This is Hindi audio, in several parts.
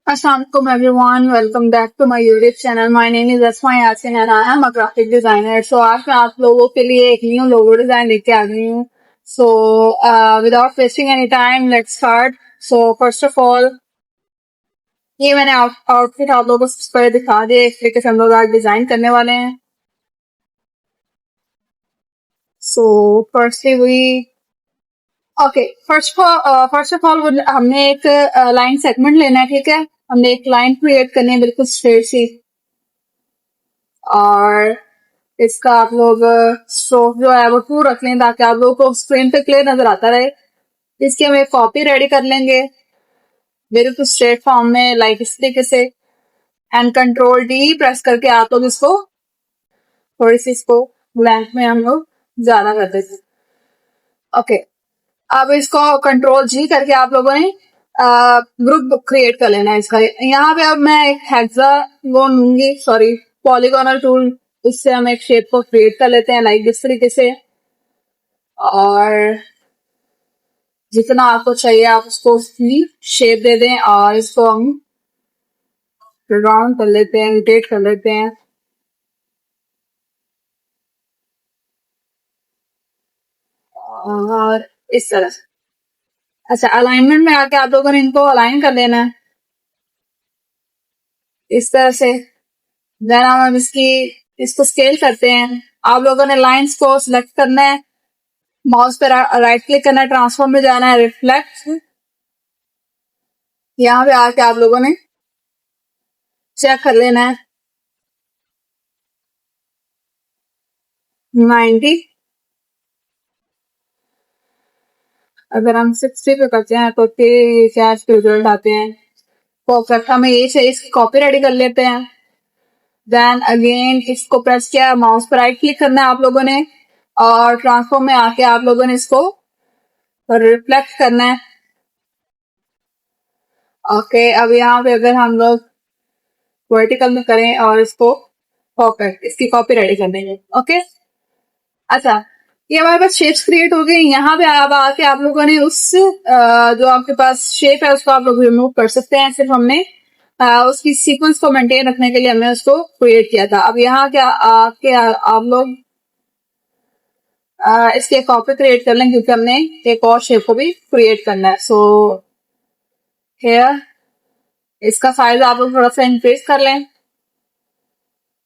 Assalamualaikum everyone, welcome back to my YouTube channel. My name is Asma Yasin and I am a graphic designer. So आज मैं आप लोगों के लिए एक न्यू लोगो डिजाइन लेके आ गई हूँ. So without wasting any time, let's start. So first of all, ये मैंने आउटफिट आप लोगों को सबसे पहले दिखा दिया. इस तरीके से हम लोग आज डिजाइन करने वाले हैं. So firstly we first of all हमने एक लाइन सेगमेंट लेना है. ठीक है, हमने एक लाइन क्रिएट करनी है बिल्कुल स्ट्रेट सी. और इसका आप लोग स्ट्रोक जो है वो 2 रख लें ताकि आप लोगों को स्क्रीन पे क्लियर नजर आता रहे. इसकी हम एक कॉपी रेडी कर लेंगे बिल्कुल स्ट्रेट फॉर्म में, लाइक इस तरीके से. एंड कंट्रोल डी प्रेस करके आप लोग इसको थोड़ी सी इसको लेंथ में हम लोग ज्यादा कर देते हैं. ओके, अब इसको कंट्रोल जी करके आप लोगों ने ग्रुप क्रिएट कर लेना है इसका. यहाँ पे अब मैं एक हेक्सागोन लूंगी, सॉरी पॉलीगोनल टूल. इससे हम एक शेप को क्रिएट कर लेते हैं लाइक इस तरीके से. और जितना आपको चाहिए आप उसको उसकी शेप दे दें और इसको हम राउंड कर लेते हैं, रोटेट कर लेते हैं. और इस तरह से. अच्छा, अलाइनमेंट में आके आप लोगों ने इनको अलाइन कर लेना है इस तरह से. देन हम इसको स्केल करते हैं. आप लोगों ने लाइंस को सिलेक्ट करना है, माउस पे राइट क्लिक करना है, ट्रांसफॉर्म में जाना है, रिफ्लेक्ट. यहाँ पे आके आप लोगों ने चेक कर लेना है 90. अगर हम 60 पे करते हैं तो क्या रिजल्ट आते हैं परफेक्ट. हमें ये चाहिए, इसकी कॉपी रेडी कर लेते हैं. देन अगेन इसको प्रेस किया, माउस पर राइट क्लिक करना है आप लोगों ने और ट्रांसफॉर्म में आके आप लोगों ने इसको रिफ्लेक्ट करना है. ओके, अब यहाँ पे अगर हम लोग वर्टिकल में करें और इसको परफेक्ट इसकी कॉपी रेडी कर देंगे. ओके, अच्छा, ये हमारे पास शेप्स क्रिएट हो गई. यहाँ पे अब आके आप लोगों ने जो आपके पास शेप है उसको आप लोग रिमूव कर सकते हैं. सिर्फ हमने उसकी सीक्वेंस को मेंटेन रखने के लिए हमने उसको क्रिएट किया था. अब यहाँ क्या आके आप लोग इसके कॉपी क्रिएट कर लें क्योंकि हमने एक और शेप को भी क्रिएट करना है. सो हेयर इसका साइज आप लोग थोड़ा सा इंक्रीज कर लें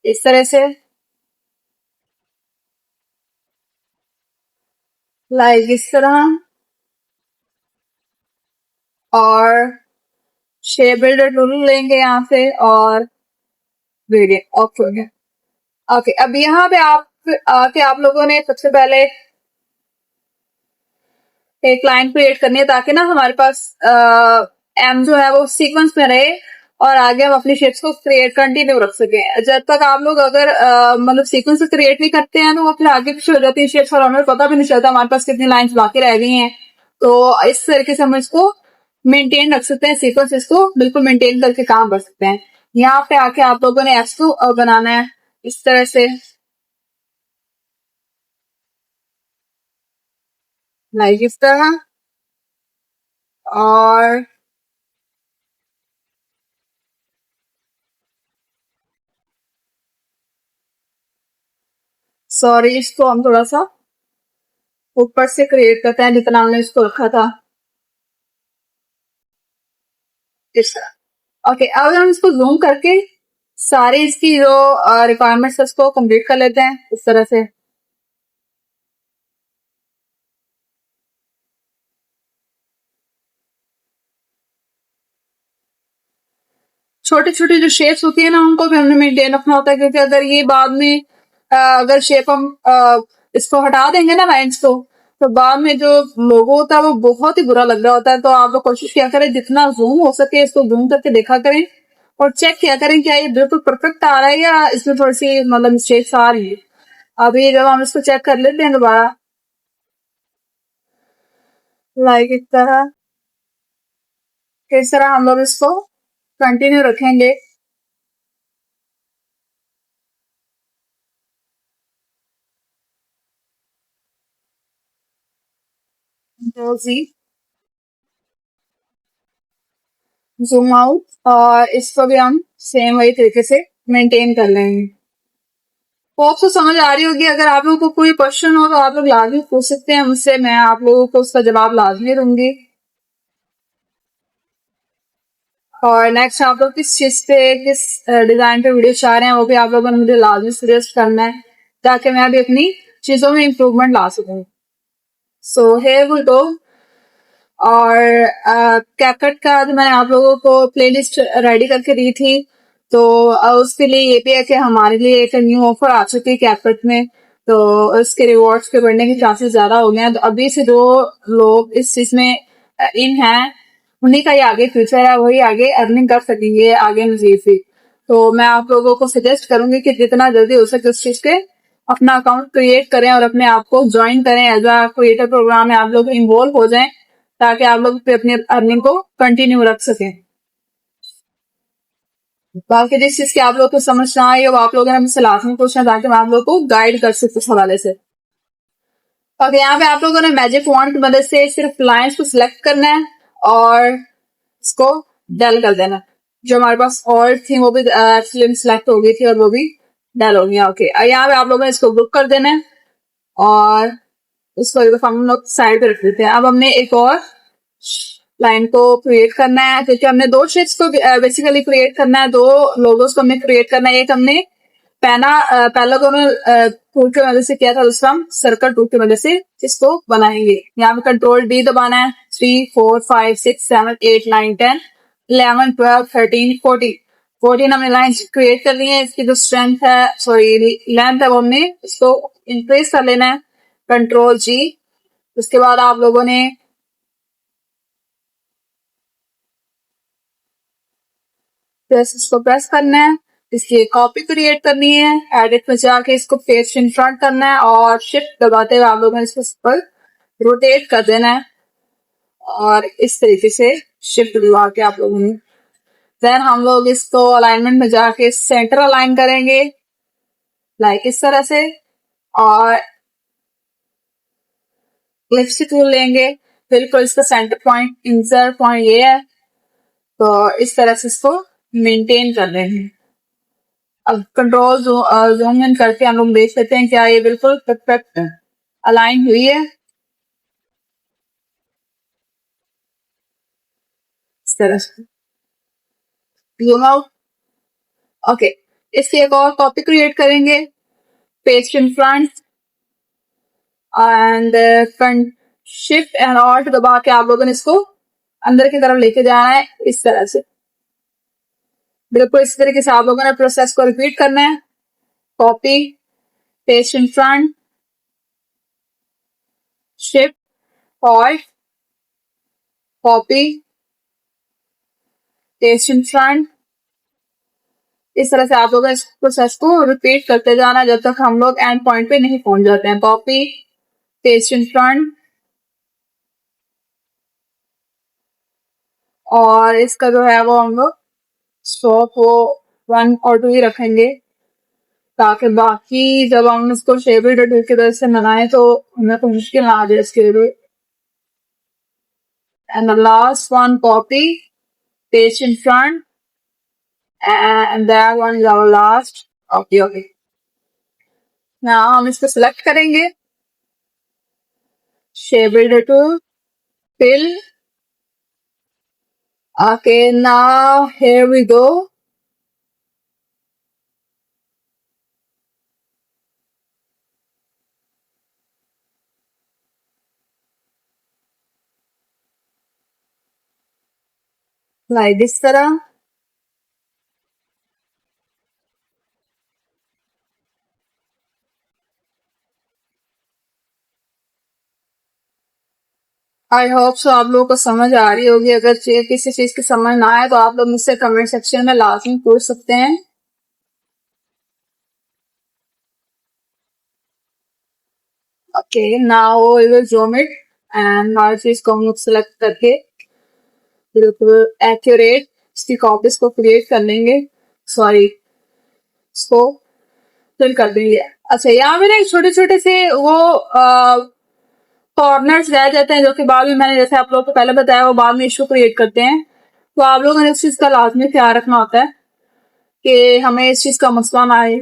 इस तरह से, लाइक इस तरह. और शेप बिल्डर टूल लेंगे यहाँ से और ग्रेडियंट. ओके ओके, अब यहाँ पे आके आप लोगों ने सबसे पहले एक लाइन क्रिएट करनी है ताकि ना हमारे पास एम जो है वो सीक्वेंस में रहे और आगे हम अपनी शेप्स को क्रिएट कंटिन्यू रख सके. जब तक आप लोग अगर मतलब सीक्वेंस क्रिएट नहीं करते हैं तो वो फिर आगे पीछे हो जाती है शेप्स और हमें पता भी नहीं चलता हमारे पास कितनी लाइंस बाकी रह गई हैं. तो इस तरीके से हम इसको मेंटेन रख सकते हैं, सीक्वेंस इसको बिल्कुल मेंटेन करके काम कर सकते हैं. यहाँ पे आके आप लोगों ने एस2 बनाना है इस तरह से, लाइक इस तरह. और सॉरी, इसको हम थोड़ा सा ऊपर से क्रिएट करते हैं जितना हमने इसको रखा था इस तरह. ओके, अब हम इसको जूम करके सारे इसकी जो रिक्वायरमेंट्स है उसको कंप्लीट कर लेते हैं इस तरह से. छोटी छोटी जो शेप्स होती है ना उनको भी हमने मेंटेन रखना होता है क्योंकि अगर ये बाद में अगर शेप हम इसको हटा देंगे ना लाइंस को, तो बाद में जो लोगो होता है वो बहुत ही बुरा लग रहा होता है. तो आप लोग कोशिश किया करें जितना जूम हो सके इसको जूम करके देखा करें और चेक किया करें क्या ये बिल्कुल परफेक्ट आ रहा है या इसमें थोड़ी सी मतलब मिस्टेक्स आ रही है. अभी जब हम इसको चेक कर लेते हैं दोबारा, लाइक इस तरह हम लोग इसको कंटिन्यू रखेंगे. जी, जूम आउट, और इसको भी हम सेम वही तरीके से मेंटेन कर लेंगे। वो आपको समझ आ रही होगी। अगर आप लोगों को कोई क्वेश्चन हो तो आप लोग लाजमी पूछ सकते हैं मुझसे, मैं आप लोगों को उसका जवाब लाजमी दूंगी। और नेक्स्ट आप लोग किस चीज पे, किस डिजाइन पे वीडियो चाह रहे हैं, वो भी आप लोगों ने मुझे लाजमी सजेस्ट करना है, ताकि मैं भी अपनी चीजों में इम्प्रूवमेंट ला सकूं। So here we go. और कैपकट का जो मैंने आप लोगों को प्लेलिस्ट रेडी करके दी थी, तो उसके लिए ये भी है कि हमारे लिए एक न्यू ऑफर आ चुकी है कैपकट में, तो उसके रिवॉर्ड्स के बढ़ने के चांसेस ज्यादा हो गए हैं। तो अभी से जो लोग इस चीज में इन हैं, उन्हीं का ही आगे फ्यूचर है, वही आगे अर्निंग कर सकेंगे आगे मजीद भी। तो मैं आप लोगों को सजेस्ट करूंगी कि जितना जल्दी हो सके उस चीज के अपना अकाउंट क्रिएट करें और अपने आप को ज्वाइन करें, एज अ क्रिएटर प्रोग्राम में आप लोग इन्वॉल्व हो जाएं, ताकि आप लोग अपनी अर्निंग को कंटिन्यू रख सकें। बाकी जिस चीज की आप लोग को समझ ना आई, वो आप लोग हमसे लाजमी पूछना, ताकि मैं आप लोग को गाइड कर सकूं उस हवाले से। ओके, यहाँ पे आप लोगों ने मैजिक फॉन्ट की मदद से सिर्फ लाइंस को सिलेक्ट करना है और इसको डल कर देना। जो हमारे पास और थी वो भी एक्चुअली सिलेक्ट हो गई थी और वो भी डल हो गया। ओके, यहाँ पे आप लोगों ने इसको ग्रुप कर देना है और इसको हम लोग साइड पे रख देते हैं। अब हमने एक और लाइन को क्रिएट करना है, क्योंकि हमने दो शेड्स को बेसिकली क्रिएट करना है, दो लोगोस को हमें क्रिएट करना है। एक हमने पहला को हमने टूल की मदद से किया था, दूसरा हम सर्कल टूल की मदद से इसको बनाएंगे। यहाँ पे कंट्रोल डी दबाना है। 3, 4, 5, 6, 7, 8, 9, 10, 11, 12, 13, 14 14 हमने लाइन क्रिएट कर ली है। इसकी जो स्ट्रेंथ है, सॉरी लेंथ है, वो हमने इसको इंक्रीज कर लेना है। कंट्रोल जी। उसके बाद आप लोगों ने इसको प्रेस करना है, इसकी कॉपी क्रिएट करनी है, एडिट में जाके इसको पेस्ट इन फ्रंट करना है और शिफ्ट दबाते हुए आप लोगों ने इसको पर रोटेट कर देना है। और इस तरीके से शिफ्ट दबा के आप लोगों ने देन हम लोग इसको अलाइनमेंट में जाके सेंटर अलाइन करेंगे, लाइक इस तरह से। और लिपस्टिक टूल लेंगे, बिल्कुल इसका सेंटर पॉइंट, इंसर्ट पॉइंट ये है, तो इस तरह से इसको मेंटेन कर रहे हैं। अब कंट्रोल जूम इन करके हम लोग देख सकते हैं क्या ये बिल्कुल परफेक्ट अलाइन हुई है, इस तरह से। Zoom out. ओके, इसकी एक और कॉपी क्रिएट करेंगे, paste in front end shift and alt दबा के आप लोगों ने इसको अंदर की तरफ लेके जाना है, इस तरह से। बिल्कुल इस तरीके से आप लोगों ने प्रोसेस को रिपीट करना है। Copy, paste in front, shift, alt, copy, paste in front. इस तरह से आप लोग इस प्रोसेस को रिपीट करते जाना जब तक हम लोग एंड पॉइंट पे नहीं पहुंच जाते हैं। कॉपी, पेस्ट इन फ्रंट, और इसका जो है वो हम लोग स्टॉप वो 1 और 2 ही रखेंगे, ताकि बाकी जब हम इसको शेबिल टूल की वजह से बनाए तो हमें कोई मुश्किल ना आ जाए इसके लिए। And the last one, copy, paste in front, and that one is our last। Okay okay, now हम इसको सिलेक्ट करेंगे, shape builder tool, fill. Okay, now here we go। Like इस तरह। आई होप सो आप लोगों को समझ आ रही होगी। अगर किसी चीज की समझ ना आए तो आप लोग मुझसे कमेंट सेक्शन में लाजमी पूछ सकते हैं। Okay, now we will zoom it and हर चीज को हम लोग सिलेक्ट करके बिल्कुल एक्यूरेट इसकी कॉपीज को क्रिएट कर लेंगे, सॉरी इसको फिल कर देंगे। अच्छा, यहाँ पे ना छोटे छोटे से वो कॉर्नर्स रह जाते हैं, जो कि बाद में मैंने जैसे आप लोगों को पहले बताया वो बाद में इशू क्रिएट करते हैं। तो आप लोगों ने इस चीज का लाजमी ख्याल रखना होता है कि हमें इस चीज का मसला ना आए।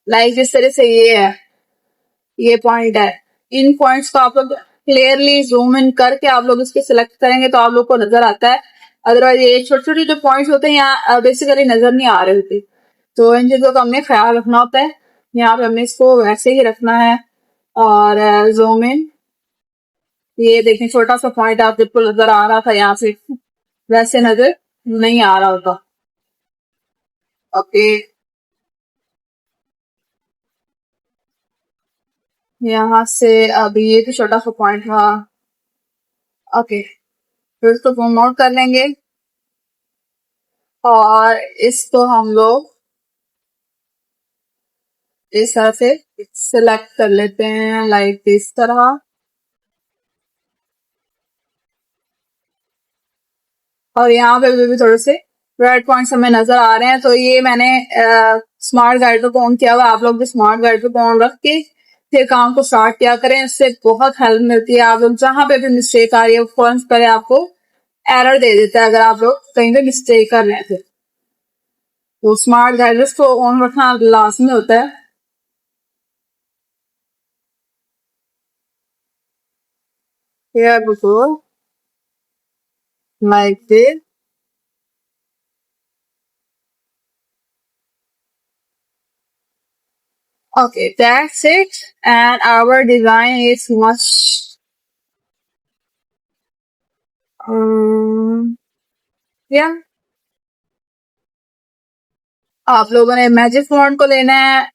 लाइक जिस तरह से ये पॉइंट है, इन पॉइंट्स को आप लोग क्लियरली जूम इन करके आप लोग इसके सिलेक्ट करेंगे तो आप लोग को नजर आता है। अदरवाइज ये छोटे छोटे जो पॉइंट्स होते हैं यहाँ बेसिकली नजर नहीं आ रहे होते, तो इन चीजों का हमने ख्याल रखना होता है। यहाँ पे हमने इसको वैसे ही रखना है और जूम इन, ये देखें छोटा सा पॉइंट आप बिल्कुल नजर आ रहा था, यहाँ से वैसे नजर नहीं आ रहा होता। ओके, यहाँ से अभी ये तो छोटा सा पॉइंट था। ओके, फिर इसको जूम आउट कर लेंगे और इसको हम लोग इस तरह से सिलेक्ट कर लेते हैं, लाइक इस तरह। और यहाँ पे भी थोड़े से रेड पॉइंट्स हमें नजर आ रहे हैं, तो ये मैंने स्मार्ट गाइडर को ऑन किया हुआ। आप लोग भी स्मार्ट गाइडर को ऑन रख के फिर काम को स्टार्ट किया करें, इससे बहुत हेल्प मिलती है। आप लोग जहां पे भी मिस्टेक आ रही है फौरन पहले आपको एरर दे देता है अगर आप लोग कहीं पे मिस्टेक कर रहे थे। तो स्मार्ट गाइडर्स को ऑन रखना लाजमी होता है। Here before, like this. Okay, that's it. And our design is much. Yeah. आप लोगों ने मैजिक फॉन्ट को लेना है,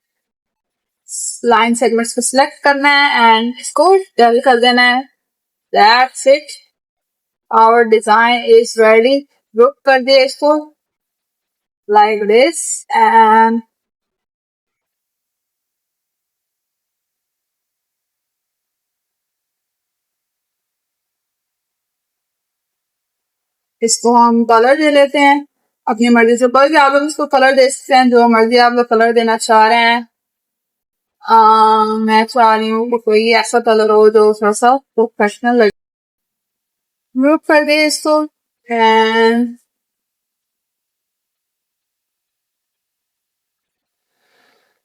लाइन सेगमेंट्स को सिलेक्ट करना है एंड इसको डल कर देना है। That's it. Our design is ready. Group कर दिया इसको like this and इसको हम कलर दे लेते हैं अपनी मर्जी से। कोई भी आप लोग इसको कलर दे सकते हैं, जो मर्जी आप लोग कलर देना चाह रहे हैं। मैं चाह रही हूँ कोई ऐसा कलर हो जो थोड़ा सा प्रोफेशनल लगे। ग्रुप कर दे इसको and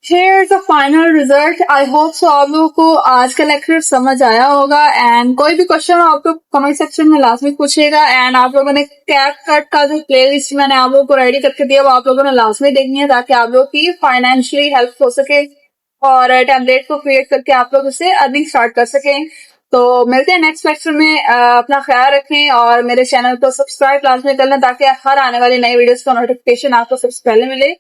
Here's the final result. I hope so आप लोगों को आज का लेक्चर समझ आया होगा। एंड कोई भी क्वेश्चन आप लोग कमेंट सेक्शन में लाजमी पूछिएगा। एंड आप लोगों ने कैपकट का जो प्लेलिस्ट मैंने आप लोगों को रेडी करके दिया वो आप लोगों ने लाजमी देखनी है ताकि आप लोगों की फाइनेंशियली हेल्प हो सके और टेम्पलेट को क्रिएट करके आप लोग उससे अर्निंग स्टार्ट कर सकें। तो मिलते हैं नेक्स्ट लेक्चर में। अपना ख्याल रखें और मेरे चैनल को सब्सक्राइब लाजमी कर लें ताकि हर आने वाली नई वीडियोस का नोटिफिकेशन आपको सबसे पहले मिले।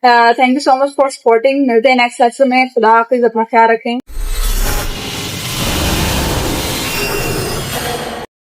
Thank you so much for supporting. मिलते हैं नेक्स्ट लेक्चर में। खुदा हाफिज, अपना ख्याल रखें।